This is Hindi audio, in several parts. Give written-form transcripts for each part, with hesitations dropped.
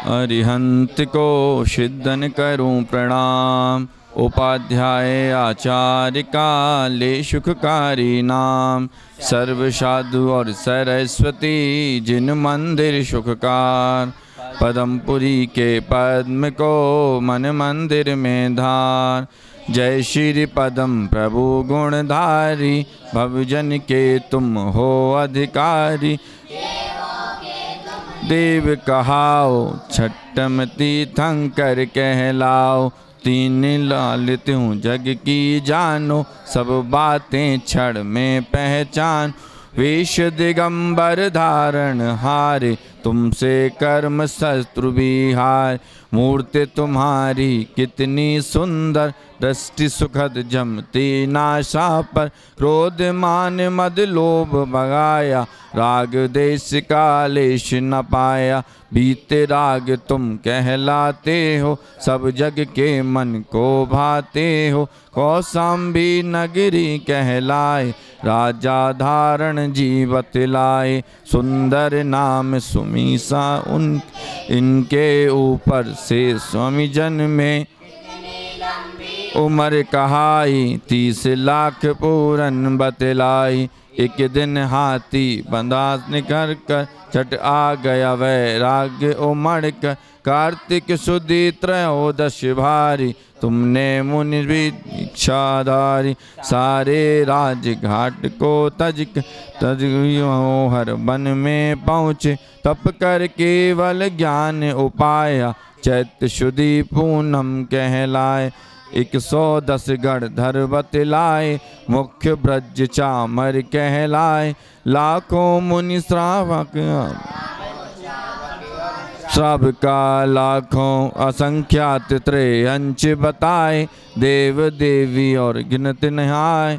अरिहंत को सिद्धन करूं प्रणाम। उपाध्याय आचार्य काले सुखकारी नाम। सर्व साधु और सरस्वती जिन मंदिर सुखकार। पदमपुरी के पद्म को मन मंदिर में धार। जय श्री पदम प्रभु गुणधारी। भवजन के तुम हो अधिकारी। देव कहाओ छट्टम तीर्थंकर कहलाओ। तीन लालित हूँ जग की जानो। सब बातें क्षण में पहचान। वेश दिगंबर धारण हारे। तुमसे कर्म शत्रु बिहार। मूर्ति तुम्हारी कितनी सुंदर। दृष्टि सुखद जमती नाशा पर। क्रोध मान मद लोभ भगाया। राग देश का लेश न पाया। बीते राग तुम कहलाते हो। सब जग के मन को भाते हो। कौशाम्बी नगरी कहलाए। राजा धारण जीवत लाए। सुंदर नाम सुमीसा उन इनके ऊपर से स्वामी जन में। उम्र कहाई 30 लाख पूरन बतलाई। एक दिन हाथी बंधा निकल कर छठ आ गया वैराग्य उमड़ कर। कार्तिक सुदी त्रयोदश भारी। तुमने मुनि इच्छाधारी। सारे राजघाट को तज हर वन में पहुँचे। तप कर केवल ज्ञान उपाया। चैत्र शुद्धि पूनम कहलाए। 110 गढ़ धर बतलाए। मुख्य ब्रज चामर कहलाए। लाखों मुनि श्रावक सब का लाखों असंख्यात त्रयंच बताए। देव देवी और गिनत नहाय।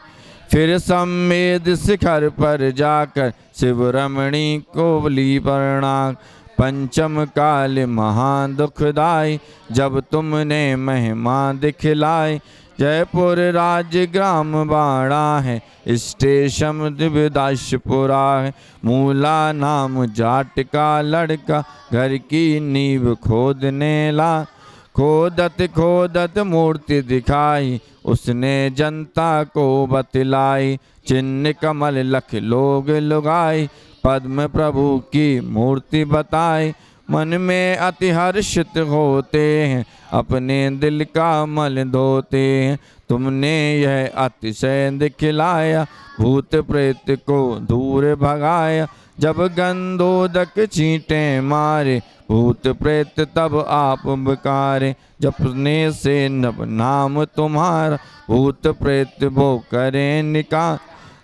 फिर सम्मेद शिखर पर जाकर शिव रमणी को ली प्रणाम। पंचम काल महा दुखदाई। जब तुमने महिमा दिखलाई। जयपुर राजग्राम बाड़ा है। स्टेशन दिव्यदासपुरा है। मूला नाम जाट का लड़का। घर की नींव खोदने ला। खोदत खोदत मूर्ति दिखाई। उसने जनता को बतलाई। चिन्ह कमल लख लोग लुगाई। पद्म प्रभु की मूर्ति बताए। मन में अति हर्षित होते हैं। अपने दिल का मल धोते हैं। तुमने यह अतिशय दिखलाया। भूत प्रेत को दूर भगाया। जब गंधोदक छींटे मारे। भूत प्रेत तब आप बकारे। जपने से नब नाम तुम्हारा। भूत प्रेत वो करें निकाल।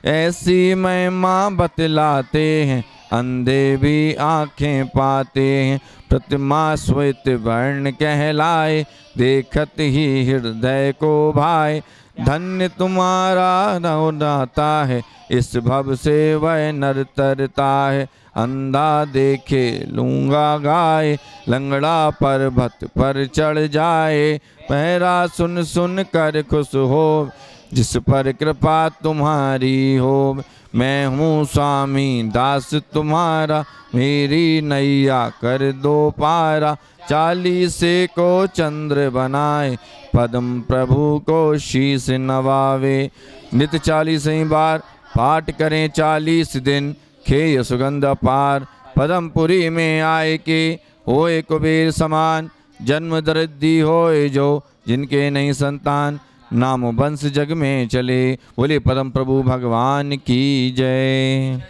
ऐसी महिमा बतलाते हैं। अंधे भी आँखें पाते हैं। प्रतिमा श्वेत वर्ण कहलाए। देखत ही हृदय को भाए। धन्य तुम्हारा नवदाता है। इस भव से वह नर तरता है। अंधा देखे लूंगा गाए। लंगड़ा पर्वत पर चढ़ जाए। पहरा सुन सुन कर खुश हो। जिस पर कृपा तुम्हारी हो। मैं हूँ स्वामी दास तुम्हारा। मेरी नैया कर दो पारा। 40 को चंद्र बनाए। पद्म प्रभु को शीश नवावे। नित 40 बार पाठ करें 40 दिन। खेय सुगंध पार। पदमपुरी में आए के होए कुबेर समान। जन्म दरिद्री होए जो जिनके नहीं संतान। नाम वंश जग में चले। बोले पदम प्रभु भगवान की जय।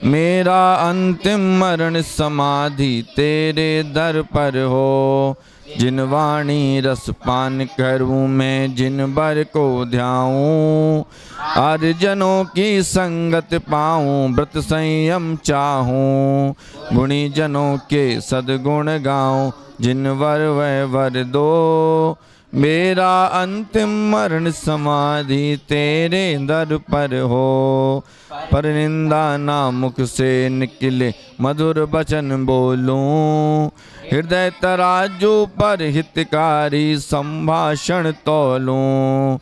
मेरा अंतिम मरण समाधि तेरे दर पर हो। जिन वाणी रस पान करूँ मैं। जिन बर को ध्याऊँ। आर्जनों की संगत पाऊँ। व्रत संयम चाहूँ। गुणी जनों के सद्गुण गाऊँ। जिन वर वह वर दो। मेरा अंतिम मरण समाधि तेरे दर पर हो। पर निंदा ना मुख से निकले। मधुर वचन बोलूं। हृदय तराजू पर हितकारी संभाषण तोलूं।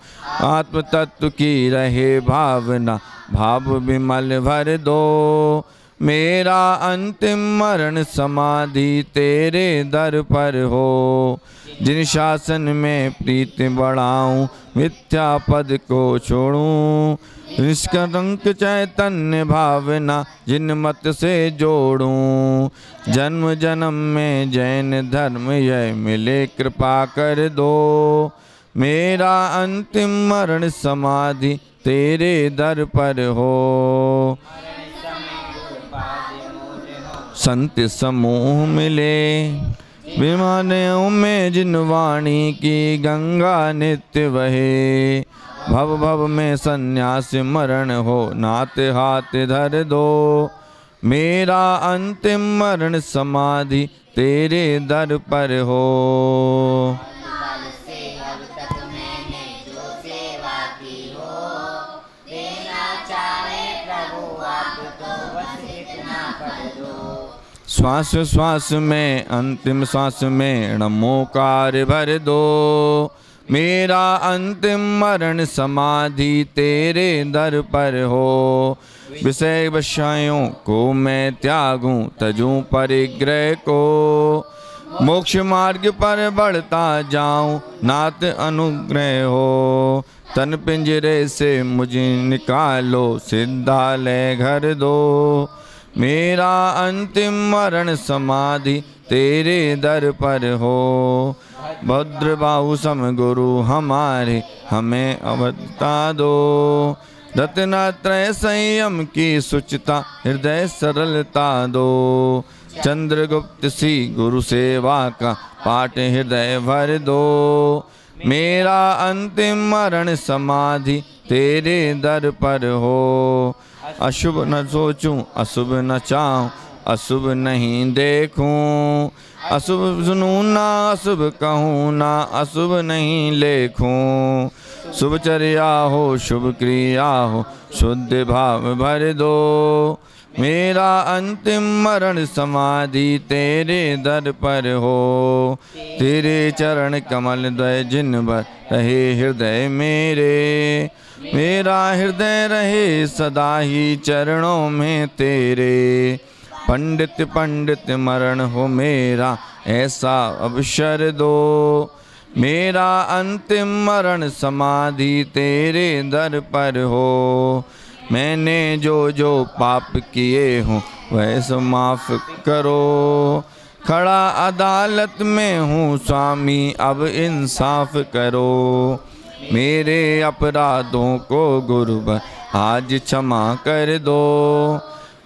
आत्म तत्व की रहे भावना। भाव विमल भर दो। मेरा अंतिम मरण समाधि तेरे दर पर हो। जिन शासन में प्रीति बढ़ाऊं, मिथ्या पद को छोड़ूं। निष्कलंक चैतन्य भावना जिन मत से जोड़ूं। जन्म जन्म में जैन धर्म यह मिले कृपा कर दो। मेरा अंतिम मरण समाधि तेरे दर पर हो। संत समूह मिले विमानों में जिन वाणी की गंगा नित्य बहे। भव भव में संन्यास मरण हो, नाथ हाथ धर दो। मेरा अंतिम मरण समाधि तेरे दर पर हो। श्वास श्वास में अंतिम श्वास में नमोकार भर दो। मेरा अंतिम मरण समाधि तेरे दर पर हो। विषय विषयों को मैं त्यागूं, तजूं परिग्रह को। मोक्ष मार्ग पर बढ़ता जाऊं, नाथ अनुग्रह हो। तन पिंजरे से मुझे निकालो, सिद्धालय घर दो। मेरा अंतिम मरण समाधि तेरे दर पर हो। भद्र बाहु सम गुरु हमारे, हमें अवधता दो। रत्नत्रय संयम की सुचिता, हृदय सरलता दो। चंद्रगुप्त सी गुरु सेवा का पाठ हृदय भर दो। मेरा अंतिम मरण समाधि तेरे दर पर हो। अशुभ न सोचूं, अशुभ न चाहूं, अशुभ नहीं देखूं। अशुभ सुनूं ना, अशुभ कहूं ना, अशुभ नहीं लेखूं। शुभ चर्या हो, शुभ क्रिया हो, शुद्ध भाव भर दो। मेरा अंतिम मरण समाधि तेरे दर पर हो। तेरे चरण कमल द्वय जिन भर रहे हृदय मेरे। मेरा हृदय रहे सदा ही चरणों में तेरे। पंडित पंडित मरण हो मेरा, ऐसा अवसर दो। मेरा अंतिम मरण समाधि तेरे दर पर हो। मैंने जो जो पाप किए हों वह सब माफ करो। खड़ा अदालत में हूँ स्वामी, अब इंसाफ करो। मेरे अपराधों को गुरुवर आज क्षमा कर दो।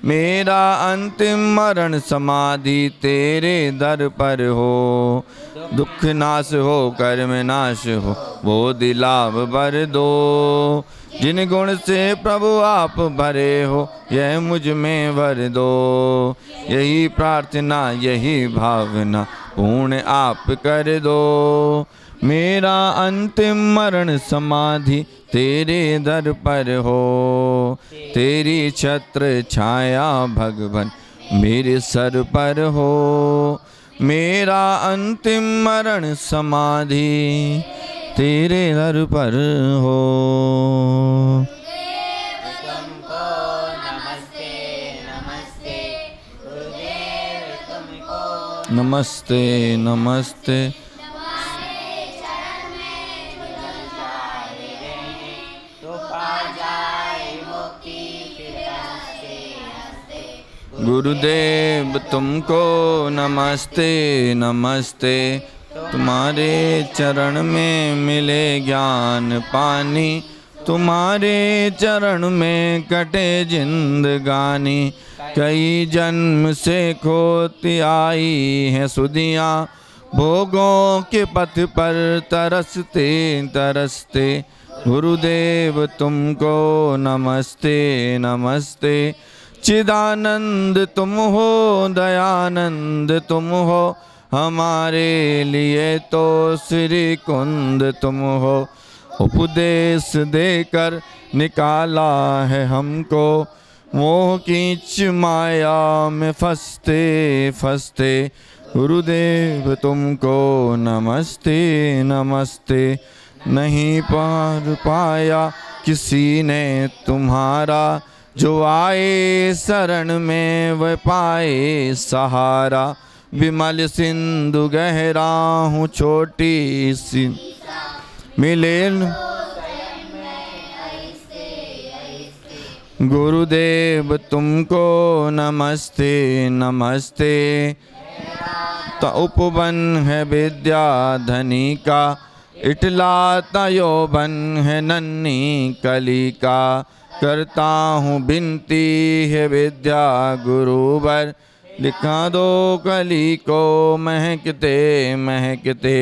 मेरा अंतिम मरण समाधि तेरे दर पर हो। दुख नाश हो, कर्म नाश हो, वो दिलाव भर दो। जिन गुण से प्रभु आप भरे हो, यह मुझ में भर दो। यही प्रार्थना यही भावना पूर्ण आप कर दो। मेरा अंतिम मरण समाधि तेरे दर पर हो। तेरी छत्र छाया भगवन मेरे सर पर हो। मेरा अंतिम मरण समाधि तेरे दर पर हो। नमस्ते नमस्ते। गुरुदेव तुमको नमस्ते नमस्ते। तुम्हारे चरण में मिले ज्ञान पानी। तुम्हारे चरण में कटे जिंदगानी। कई जन्म से खोती आई हैं सुधियाँ। भोगों के पथ पर तरसते तरसते। गुरुदेव तुमको नमस्ते नमस्ते। चिदानंद तुम हो, दयानंद तुम हो। हमारे लिए तो श्री कुंद तुम हो। उपदेश देकर निकाला है हमको, मोह की माया में फंसते फंसते। गुरुदेव तुमको नमस्ते नमस्ते। नहीं पार पाया किसी ने तुम्हारा, जो आए शरण में वह पाए सहारा। विमल सिंधु गहरा हूँ छोटी सी, मिले गुरुदेव तुमको नमस्ते नमस्ते। तो उपवन है विद्या धनी का, इटलाता यौवन है नन्ही कली का। करता हूँ विनती है विद्या गुरुवर, लिखा दो कली को महकते महकते।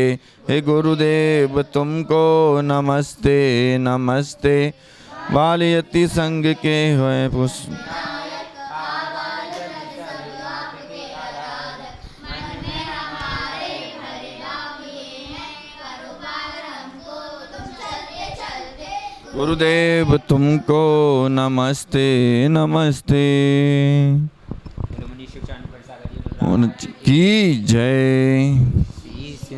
हे गुरुदेव तुमको नमस्ते नमस्ते। बालयति संग के हुए पुष्प, गुरुदेव तुमको नमस्ते नमस्ते। की जय।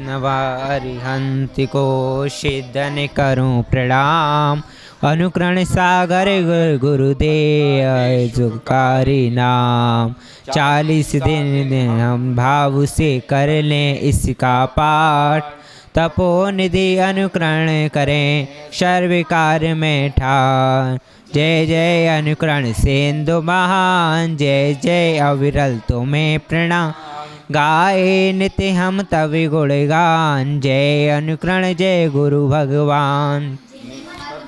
नवारिहंति को सिद्धन करूं प्रणाम। अनुकरण सागर गुरुदेव जुकारी नाम। 40 दिन हम भाव से कर लें इसका पाठ। तपोनिधि अनुकरण करें सर्वकार में ठान। जय जय अनुकरण सेंदु महान, जय जय अविरल तुम्हें प्रणाम। गाए नित्य हम तव गुणगान, जय अनुकरण जय गुरु भगवान।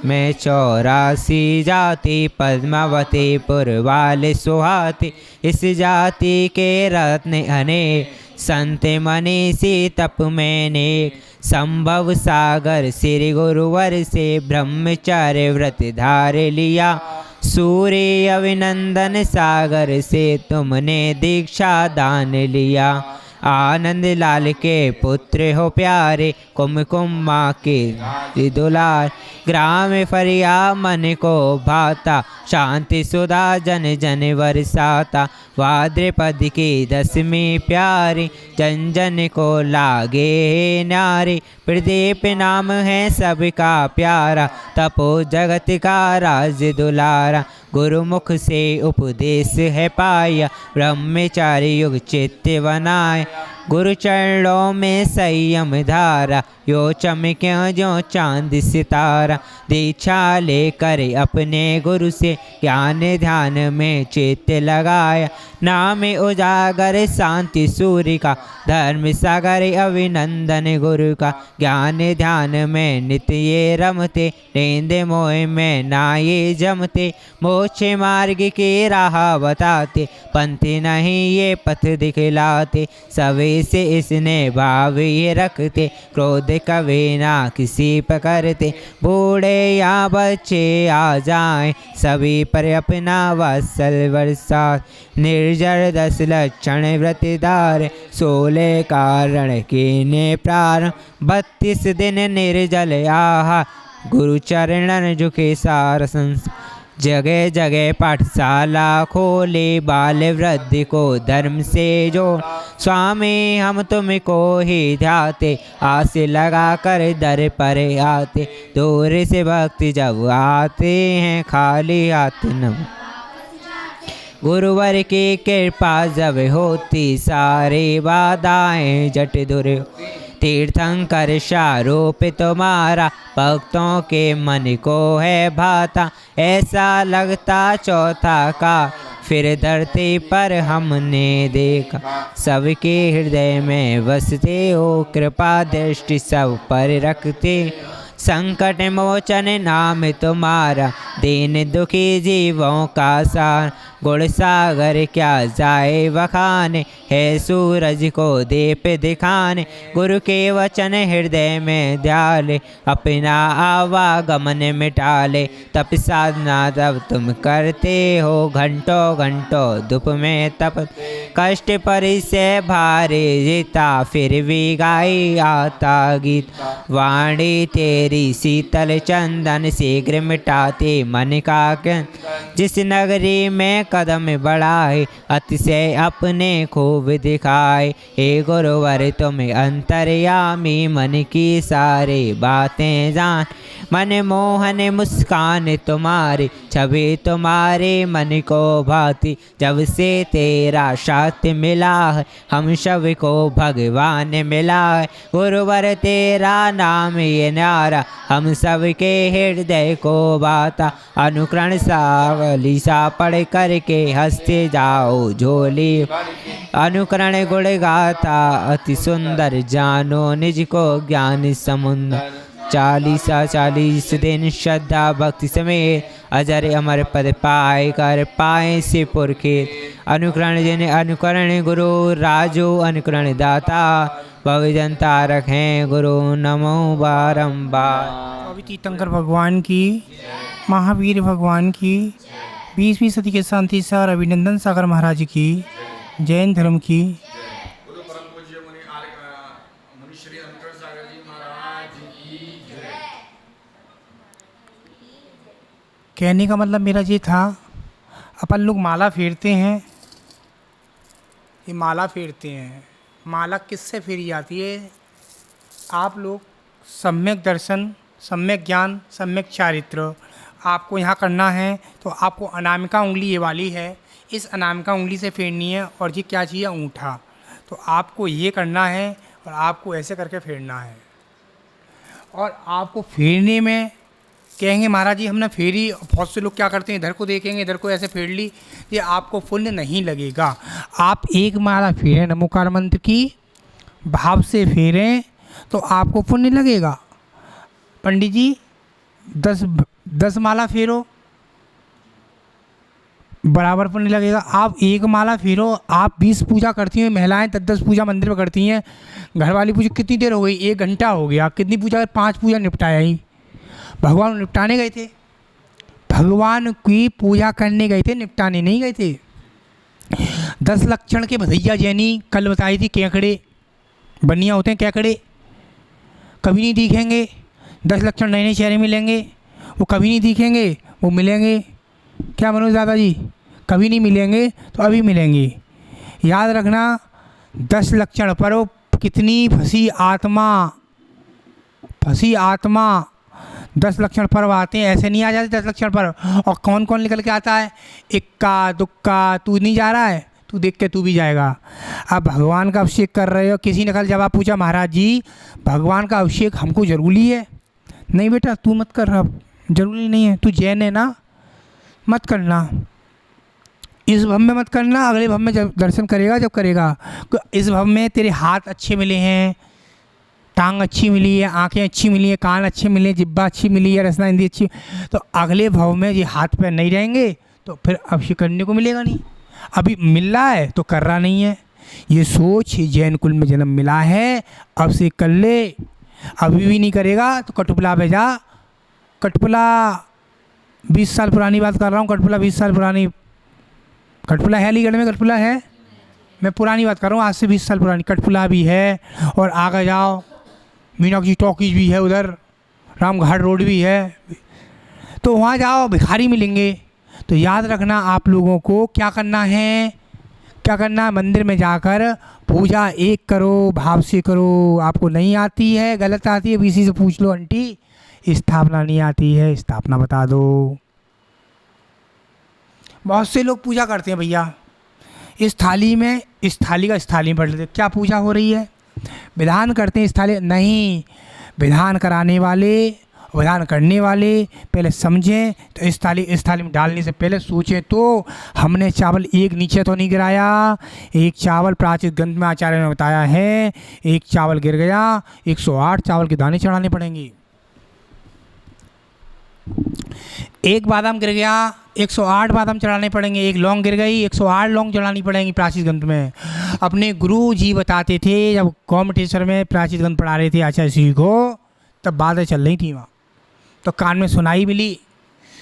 मैं 84 जाति पद्मावती पुरवाल सुहाती। इस जाति के रत्न अनेक, संत मनीषी तप मैंने। संभव सागर श्री गुरुवर से ब्रह्मचार्य व्रत धार लिया। सूर्य अभिनंदन सागर से तुमने दीक्षा दान लिया। आनंद लाल के पुत्र हो प्यारे, कुमकुम माँ के दुलार। ग्राम फरिया मन को भाता, शांति सुधा जन जन बरसाता। भाद्रपद की 10वीं प्यारी, जन जन को लागे नारी। प्रदीप नाम है सबका प्यारा, तपो जगत का राज दुलारा। गुरुमुख से उपदेश है पाया, ब्रह्मचारी युग चित्त बनाए। गुरु चरणों में संयम धारा, यो चमके जो चांद सितारा। दीक्षा लेकर अपने गुरु से ज्ञान ध्यान में चित्त लगाया। नाम उजागर शांति सूर्य का, धर्म सागर अभिनंदन गुरु का। ज्ञान ध्यान में नित्य ये रमते, नींद मोह में ना ये जमते। मोक्ष मार्ग की राह बताते, पंथी नहीं ये पथ दिखलाते। सभी से इसने भाव ये रखते, क्रोध कभी ना किसी पर करते। बूढ़े या बच्चे आ जाएं, सभी पर अपना वत्सल बरसात। निर्जर 10 लक्षण व्रतधार, 16 कारण कीने प्रारंभ। 32 दिन निर्जल आहार, गुरु चरणन झुके सार संसार। जगह जगह पाठशाला खोले, बाल वृद्धि को धर्म से जोड़। स्वामी हम तुमको ही ध्याते, आस लगा कर दर पर आते। दूर से भक्ति जब आते हैं, खाली हाथ न। गुरुवर की कृपा जब होती, सारे बाधाएं जट दूर। तीर्थंकर शारूप तुम्हारा, भक्तों के मन को है भाता। ऐसा लगता चौथा का, फिर धरती पर हमने देखा। सबके हृदय में बसते हो, कृपा दृष्टि सब पर रखते। संकट मोचन नाम तुम्हारा, दीन दुखी जीवों का सार। गुण सागर क्या जाए बखाने, है सूरज को दीप दिखाने। गुरु के वचन हृदय में ध्याले, अपना आवागमन मिटाले। तप साधना तब तुम करते हो, घंटों घंटों धूप में तप। कष्ट परि से भारी जीता, फिर भी गाई आता गीत। वाणी तेरी तेरी शीतल चंदन शीघ्र मिटाते मन का जिस नगरी में कदम बढ़ाए अतिशय अपने खूब दिखाए। हे गुरुवर तुम अंतर्यामी मन की सारी बातें जान मन मोहन मुस्कान तुम्हारी छवि तुम्हारे मन को भाती। जब से तेरा साथ मिला है हम सब को भगवान मिला है। गुरुवर तेरा नाम ये न्यारा हम सब के हृदय को बाता। अनुकरण सावली सा पढ़ करके हंसते जाओ झोली अनुकरण गुण गाता अति सुंदर जानो निज को ज्ञान समुद्र। 40 दिन श्रद्धा भक्ति समेत अजर अमर पद पाए कर पाए से पुरखे। अनुकरण जिन अनुकरण गुरु राजो अनुकरण दाता भवजनता रखें गुरु नमो बारंबार। स्वामी तीर्थंकर भगवान की, महावीर भगवान की, 20वीं सदी के शांति सार अभिनंदन सागर महाराज की, जैन धर्म की। कहने का मतलब मेरा ये था, अपन लोग माला फेरते हैं, ये माला फेरते हैं, माला किससे फेरी जाती है? आप लोग सम्यक दर्शन, सम्यक ज्ञान, सम्यक चारित्र आपको यहाँ करना है। तो आपको अनामिका उंगली ये वाली है, इस अनामिका उंगली से फेरनी है। और ये क्या चाहिए? अंगूठा। तो आपको ये करना है और आपको ऐसे करके फेरना है। और आपको फेरने में कहेंगे महाराज जी हमने फेरी, बहुत से लोग क्या करते हैं इधर को देखेंगे, इधर को ऐसे फेर ली, ये आपको पुण्य नहीं लगेगा। आप एक माला फेरें नमोकार मंत्र की, भाव से फेरें तो आपको पुण्य लगेगा। पंडित जी 10 माला फेरो, बराबर पुण्य लगेगा। आप एक माला फेरो, आप 20 पूजा करती हैं महिलाएं, 10 पूजा मंदिर में करती हैं। घर वाली पूजा कितनी देर हो गई? 1 घंटा हो गया। कितनी पूजा? 5 पूजा निपटाया ही। भगवान निपटाने गए थे, भगवान की पूजा करने गए थे, निपटाने नहीं गए थे। 10 लक्षण के भदैया जैनी कल बताई थी, केकड़े बनिया होते हैं, केकड़े कभी नहीं दिखेंगे। 10 लक्षण नए नए चेहरे मिलेंगे, वो कभी नहीं दिखेंगे, वो मिलेंगे। क्या मनोज दादा जी? कभी नहीं मिलेंगे तो अभी मिलेंगे। याद रखना 10 लक्षण पर वो कितनी फंसी आत्मा, फंसी आत्मा 10 लक्षण पर्व आते हैं, ऐसे नहीं आ जाते 10 लक्षण पर्व। और कौन कौन निकल के आता है? इक्का दुक्का। तू नहीं जा रहा है, तू देख के तू भी जाएगा। अब भगवान का अभिषेक कर रहे हो, किसी ने कल जवाब पूछा महाराज जी भगवान का अभिषेक हमको ज़रूरी है? नहीं बेटा तू मत कर, अब ज़रूरी नहीं है, तू जैन है ना, मत करना। इस भव में मत करना, अगले भव में जब दर्शन करेगा जब करेगा। इस भव में तेरे हाथ अच्छे मिले हैं, टांग अच्छी मिली है, आंखें अच्छी मिली है, कान अच्छे मिले, जिब्बा अच्छी मिली है, रसना इंद्री अच्छी, तो अगले भव में ये हाथ पैर नहीं रहेंगे तो फिर अभिषेक करने को मिलेगा नहीं। अभी मिल रहा है तो कर रहा नहीं है। ये सोच, जैन कुल में जन्म मिला है, अब से कर ले। अभी भी नहीं करेगा तो कटपुला पे जा। कटपुला 20 साल पुरानी बात कर रहा हूँ, कटपुला 20 साल पुरानी। कटपुला है अलीगढ़ में, कटपुला है, मैं पुरानी बात कर रहा हूँ, आज से 20 साल पुरानी। कटपुला भी है और आगे जाओ मीनाक्षी टॉकीज भी है, उधर रामघाट रोड भी है, तो वहाँ जाओ भिखारी मिलेंगे। तो याद रखना आप लोगों को क्या करना है, क्या करना है? मंदिर में जाकर पूजा एक करो, भाव से करो। आपको नहीं आती है, गलत आती है, किसी से पूछ लो आंटी स्थापना नहीं आती है, स्थापना बता दो। बहुत से लोग पूजा करते हैं भैया, इस थाली में, इस थाली का इस थाली में पढ़ लेते, क्या पूजा हो रही है? विधान करते हैं इस थाली, नहीं। विधान कराने वाले, विधान करने वाले पहले समझें। तो इस थाली में डालने से पहले सोचें तो हमने चावल एक नीचे तो नहीं गिराया। एक चावल प्राचीन ग्रंथ में आचार्य ने बताया है, एक चावल गिर गया 108 चावल के दाने चढ़ाने पड़ेंगे। एक बादाम गिर गया 108 बादाम चढ़ाने पड़ेंगे। एक लौंग गिर गई 108 लौंग चढ़ानी पड़ेंगी प्राचीन ग्रंथ में। अपने गुरु जी बताते थे, जब कॉम्पिटिशन में प्राचीन ग्रंथ पढ़ा रहे थे आचार्य श्री को, तब बातें चल रही थी वहाँ, तो कान में सुनाई मिली।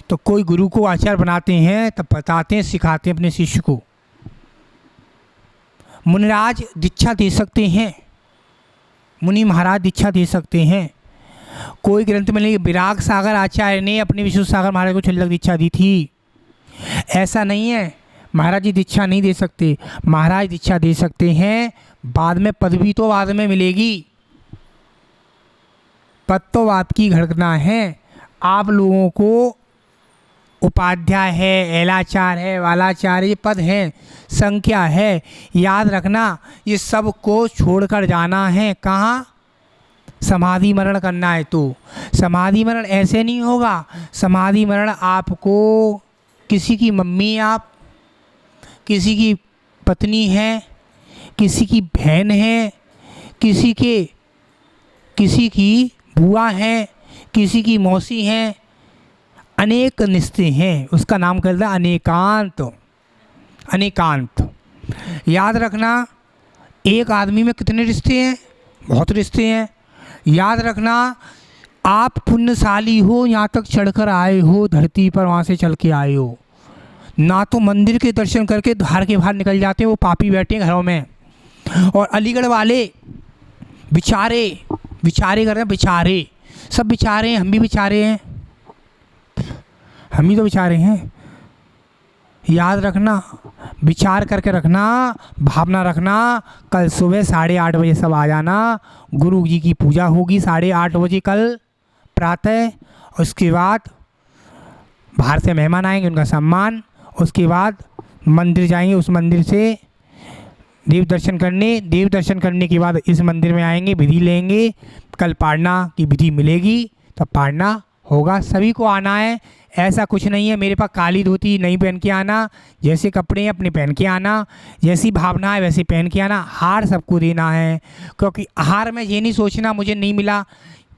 तो कोई गुरु को आचार्य बनाते हैं तब बताते हैं, सिखाते हैं अपने शिष्य को। मुनिराज दीक्षा दे सकते हैं, मुनि महाराज दीक्षा दे सकते हैं, कोई ग्रंथ में नहीं। विराग सागर आचार्य ने अपने विश्व सागर महाराज को छल्लक दीक्षा दी थी। ऐसा नहीं है महाराज जी दीक्षा नहीं दे सकते, महाराज दीक्षा दे सकते हैं। बाद में पदवी तो बाद में मिलेगी, पद तो बात की घटना है। आप लोगों को उपाध्याय है, एलाचार है, वालाचार, ये पद हैं, संख्या है, याद रखना। ये सब को छोड़कर जाना है कहाँ? समाधि मरण करना है तो समाधि मरण ऐसे नहीं होगा। समाधि मरण आपको किसी की मम्मी, आप किसी की पत्नी है, किसी की बहन है, किसी की बुआ है, किसी की मौसी हैं, अनेक रिश्ते हैं, उसका नाम कहता है अनेकांत। अनेकांत याद रखना। एक आदमी में कितने रिश्ते हैं? बहुत रिश्ते हैं। याद रखना, आप पुण्यशाली हो, यहाँ तक चढ़कर आए हो धरती पर, वहाँ से चल के आए हो ना। तो मंदिर के दर्शन करके द्वार के बाहर निकल जाते हैं, वो पापी बैठे हैं घरों में। और अलीगढ़ वाले बेचारे कर रहे हैं, बेचारे सब बेचारे हैं, हम भी बेचारे हैं, हम ही तो बेचारे हैं। याद रखना, विचार करके रखना, भावना रखना। कल सुबह 8:30 बजे सब आ जाना। गुरु जी की पूजा होगी 8:30 बजे कल प्रातः। उसके बाद बाहर से मेहमान आएंगे, उनका सम्मान। उसके बाद मंदिर जाएंगे, उस मंदिर से देव दर्शन करने के बाद इस मंदिर में आएंगे, विधि लेंगे। कल पाड़ना की विधि मिलेगी, तब पाड़ना होगा। सभी को आना है, ऐसा कुछ नहीं है मेरे पास काली धोती नहीं पहन के आना। जैसे कपड़े हैं अपने पहन के आना, जैसी भावना है वैसे पहन के आना। हार सबको देना है, क्योंकि हार में ये नहीं सोचना मुझे नहीं मिला,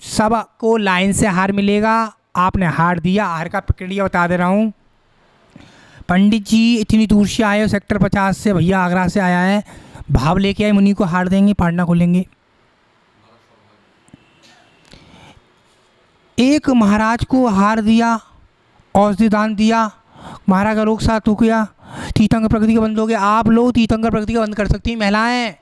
सबको लाइन से हार मिलेगा। आपने हार दिया, हार का प्रक्रिया बता दे रहा हूँ। पंडित जी इतनी दूर से आए हो, सेक्टर 50 से, भैया आगरा से आया है, भाव लेके आए, मुनि को हार देंगे, पाड़ना खोलेंगे। एक महाराज को हार दिया, औषधि दान दिया, महाराज का रोग साथ हो गया, तीर्थंकर प्रकृति का बंद हो गया। आप लोग तीर्थंकर प्रकृति का बंद कर सकती हैं महिलाएं?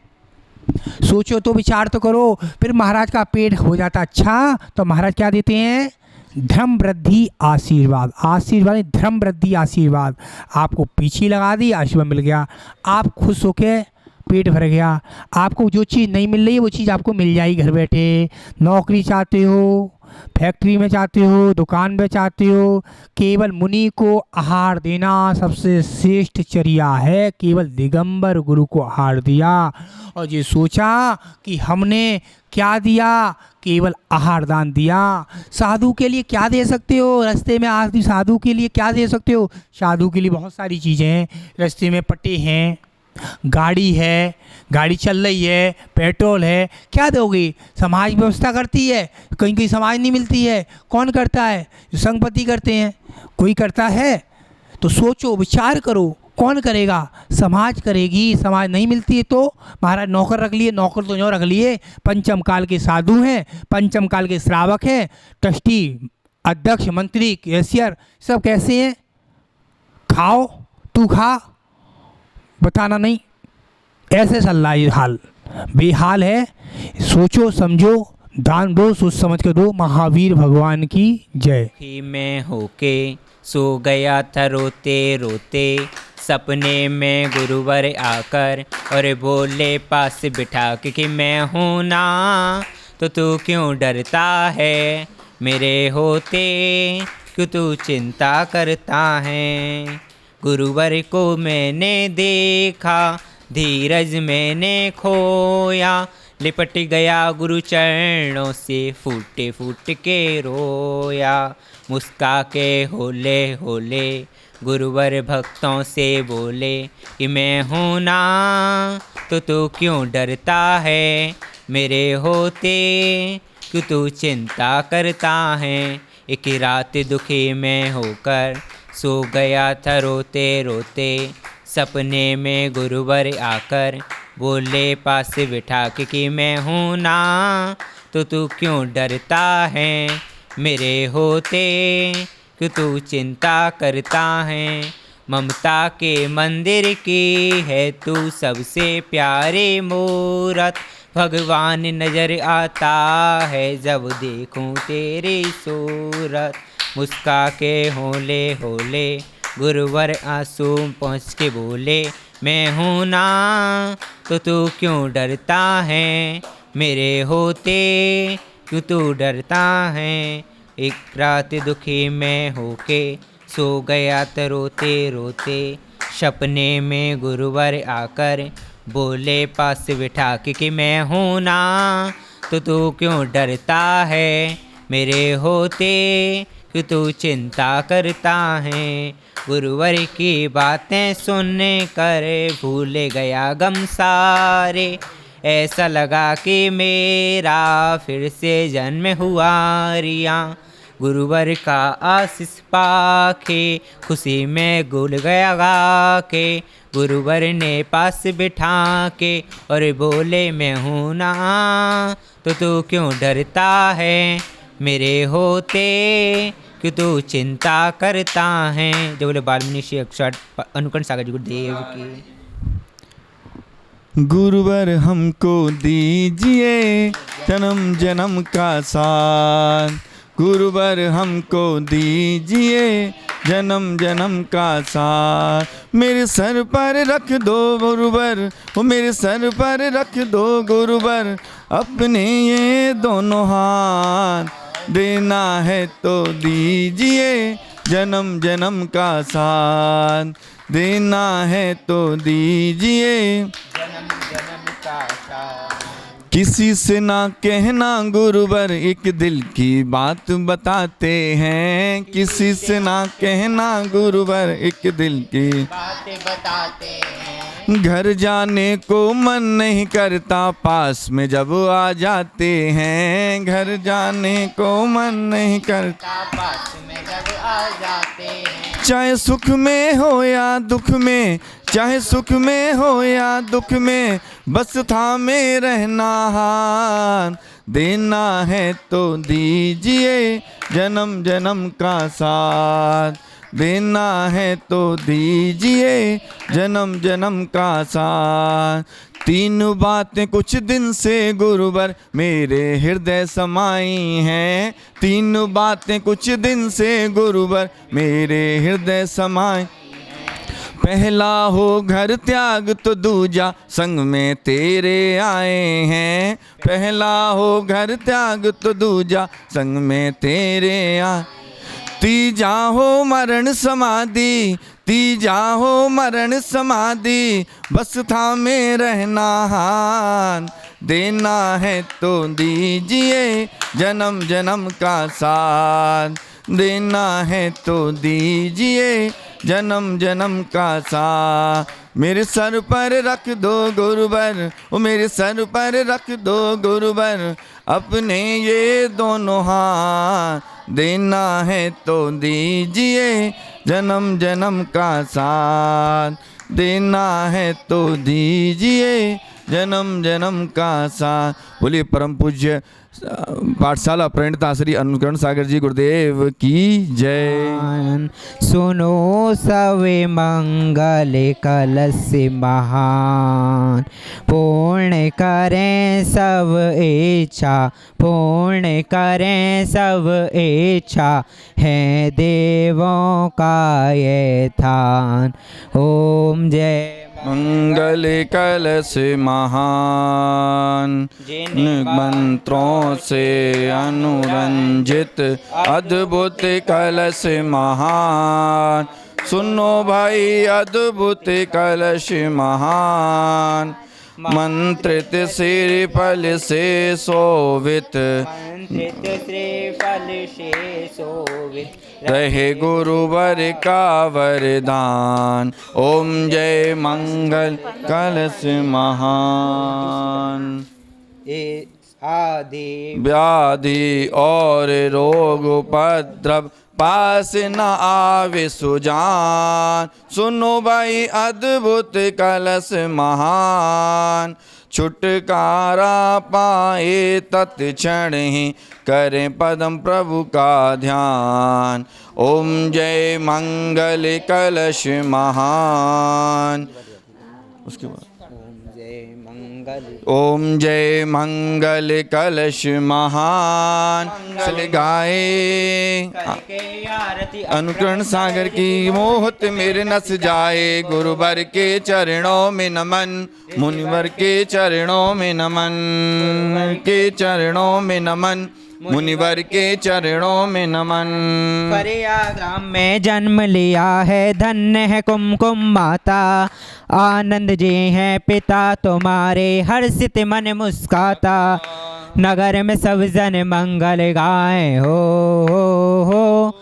सोचो तो, विचार तो करो। फिर महाराज का पेट हो जाता अच्छा, तो महाराज क्या देते हैं? धर्म वृद्धि आशीर्वाद। आशीर्वाद धर्म वृद्धि आशीर्वाद। आपको पीछे लगा दी, आशीर्वाद मिल गया, आप खुश होके पेट भर गया। आपको जो चीज़ नहीं मिल रही है वो चीज़ आपको मिल जाएगी घर बैठे। नौकरी चाहते हो, फैक्ट्री में चाहते हो, दुकान में चाहते हो, केवल मुनि को आहार देना सबसे श्रेष्ठ चर्या है। केवल दिगंबर गुरु को आहार दिया और ये सोचा कि हमने क्या दिया? केवल आहार दान दिया। साधु के लिए क्या दे सकते हो? रास्ते में आज साधु के लिए क्या दे सकते हो? साधु के लिए बहुत सारी चीज़ें हैं। रास्ते में पट्टे हैं, गाड़ी है, गाड़ी चल रही है, पेट्रोल है, क्या दोगे? समाज व्यवस्था करती है, कहीं कहीं समाज नहीं मिलती है। कौन करता है? जो संघपति करते हैं। कोई करता है? तो सोचो, विचार करो, कौन करेगा? समाज करेगी। समाज नहीं मिलती है तो महाराज नौकर रख लिए, नौकर तो यूँ रख लिए, पंचम काल के साधु हैं, पंचम काल के श्रावक हैं, ट्रस्टी, अध्यक्ष, मंत्री, कैशियर, सब कैसे हैं? खाओ, तू खा, बताना नहीं। ऐसे चल रहा है ये हाल, बेहाल है। सोचो समझो, दान दो, सोच समझ के दो। महावीर भगवान की जय। ही में होके सो गया था रोते रोते, सपने में गुरुवर आकर और बोले पास बिठा के कि मैं हूँ ना, तो तू क्यों डरता है मेरे होते, क्यों तू चिंता करता है। गुरुवर को मैंने देखा, धीरज मैंने खोया, लिपट गया गुरु चरणों से, फूटे फूट के रोया। मुस्का के होले होले गुरुवर भक्तों से बोले कि मैं हूँ ना, तो तू क्यों डरता है मेरे होते, क्यों तू चिंता करता है। एक रात दुखी में होकर सो गया था रोते रोते, सपने में गुरुवर आकर बोले पास बिठा के कि मैं हूँ ना, तो तू क्यों डरता है मेरे होते, क्यों तू चिंता करता है। ममता के मंदिर की है तू सबसे प्यारे मूरत, भगवान नजर आता है जब देखूं तेरी सूरत। मुस्का के होले होले गुरुवर आंसू पहुँच के बोले, मैं हूँ ना तो तू क्यों डरता है, मेरे होते क्यों तू डरता है। एक रात दुखी मैं होके सो गया तो रोते रोते, सपने में गुरुवर आकर बोले पास बिठा के कि मैं हूँ ना तो तू क्यों डरता है, मेरे होते क्यों तू चिंता करता है। गुरुवर की बातें सुनने कर भूल गया गम सारे, ऐसा लगा कि मेरा फिर से जन्म हुआ रिया। गुरुवर का आशीष पाके खुशी में गुल गया गा के, गुरुवर ने पास बिठा के और बोले, मैं हूँ ना तो तू क्यों डरता है, मेरे होते कि तू चिंता करता है। जो बोले वाल्मीकि श्री 108 अनुकरण सागर जी गुरुदेव की। गुरुवर हमको दीजिए जन्म जन्म का साथ, गुरुवर हमको दीजिए जन्म जन्म का साथ। मेरे सर पर रख दो गुरुवर, वो मेरे सर पर रख दो गुरुवर, अपने ये दोनों हाथ, देना है तो दीजिए जन्म जन्म का साथ, देना है तो दीजिए जन्म जन्म का साथ। किसी से ना कहना गुरुवर एक दिल की बात बताते हैं, किसी से ना कहना गुरुवर एक दिल की बातें बताते हैं। घर जाने को मन नहीं करता पास में जब आ जाते हैं, घर जाने को मन नहीं करता पास में जब आ जाते हैं। चाहे सुख में हो या दुख में, चाहे सुख में हो या दुख में, बस थामे रहना हाथ, देना है तो दीजिए जन्म जन्म का साथ, देना है तो दीजिए जन्म जन्म का साथ। तीन बातें कुछ दिन से गुरुवर मेरे हृदय समाई हैं, तीन बातें कुछ दिन से गुरुवर मेरे हृदय समाई। पहला हो घर त्याग तो दूजा संग में तेरे आए हैं, पहला हो घर त्याग तो दूजा संग में तेरे आ। तीजा हो मरण समाधि, तीजा हो मरण समाधि, बस थामे रहना हाथ, देना है तो दीजिए जन्म जन्म का साथ, देना है तो दीजिए जन्म जन्म का साथ। मेरे सर पर रख दो गुरुवर, वो मेरे सर पर रख दो गुरुवर, अपने ये दोनों हाथ, देना है तो दीजिए जन्म जन्म का साथ, देना है तो दीजिए जन्म जन्म का साथ। बोलिए परम पूज्य पाठशाला प्रणीता श्री अनुकरण सागर जी गुरुदेव की जय। सुनो सवे मंगल कलश महान, पूर्ण करें सब इच्छा, पूर्ण करें सब इच्छा, है देवों का ये थान। ओम जय मंगल कलश महान, जिन मंत्रों से अनुरंजित अद्भुत कलश महान, सुनो भाई अद्भुत कलश महान, मंत्रित श्री फल से शोभित, मंत्रित श्रीफल से शोभित, रहे गुरुवर का वरदान। ओम जय मंगल कलश महान। आदि व्याधि और रोग उपद्रव पास न आवे सुजान, सुनो भाई अद्भुत कलश महान, छुटकारा पाए तत्क्षण ही करें पदम प्रभु का ध्यान। ओम जय मंगल कलश महान। उसके बाद जय मंगल। ओम जय मंगल कलश महान सल गाए करके आरती अनुकरण सागर की मोहत मेरे नस जाए। गुरुवर के चरणों में नमन, मुनिवर के चरणों में नमन, के चरणों में नमन, मुनिवर के चरणों में नमन। प्रयागराम में जन्म लिया है, धन्य है कुमकुम माता। आनंद जी हैं पिता तुम्हारे, हर्षित मन मुस्काता। नगर में सब जन मंगल गाए हो।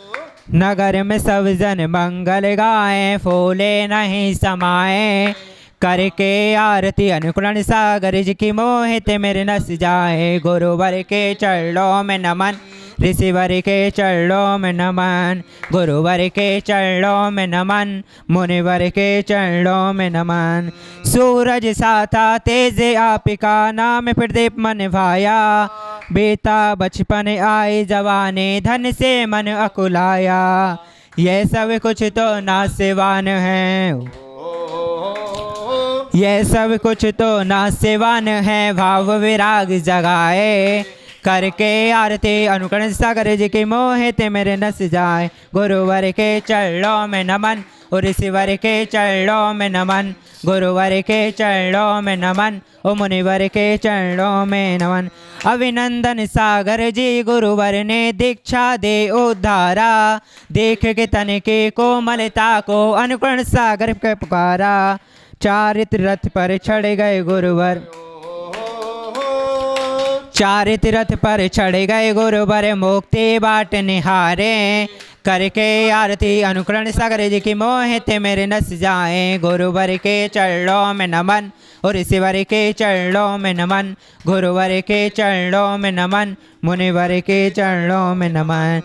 नगर में सब जन मंगल गाए, फूले नहीं समाए। करके आरती अनुकरण सागर जी की मोहित मेरे नस जाए। गुरुवर के चरणों में नमन, ऋषिवर के चरणों में नमन, गुरुवर के चरणों में नमन, मुनिवर के चरणों में नमन। सूरज साथा तेज आपका, नाम प्रदीप मन भाया। बेटा बचपन आई जवानी, धन से मन अकुलाया। यह सब कुछ तो नासेवान है, यह सब कुछ तो नासेवान है। भाव विराग जगाए, करके आरती अनुकरण सागर जी की मोहित मेरे नस जाए। गुरुवर के चरणों में नमन, और ऋषिवर के चरणों में नमन, गुरुवर के चरणों में नमन, ओ मुनिवर के चरणों में नमन। अभिनंदन सागर जी गुरुवर ने दीक्षा दे उद्धारा। देख के तन के कोमलता को अनुकरण सागर के पुकारा। चारित्र रथ पर चढ़ गए गुरुवर, चारित्र रथ पर चढ़ गए गुरुवर, मुक्ति बाट निहारे। करके आरती अनुकरण सागर जी की मोहित मेरे नस जाए। गुरुवर के चरणों में नमन, और ऋषिवर के चरणों में नमन, गुरुवर के चरणों में नमन, मुनिवर के चरणों में नमन।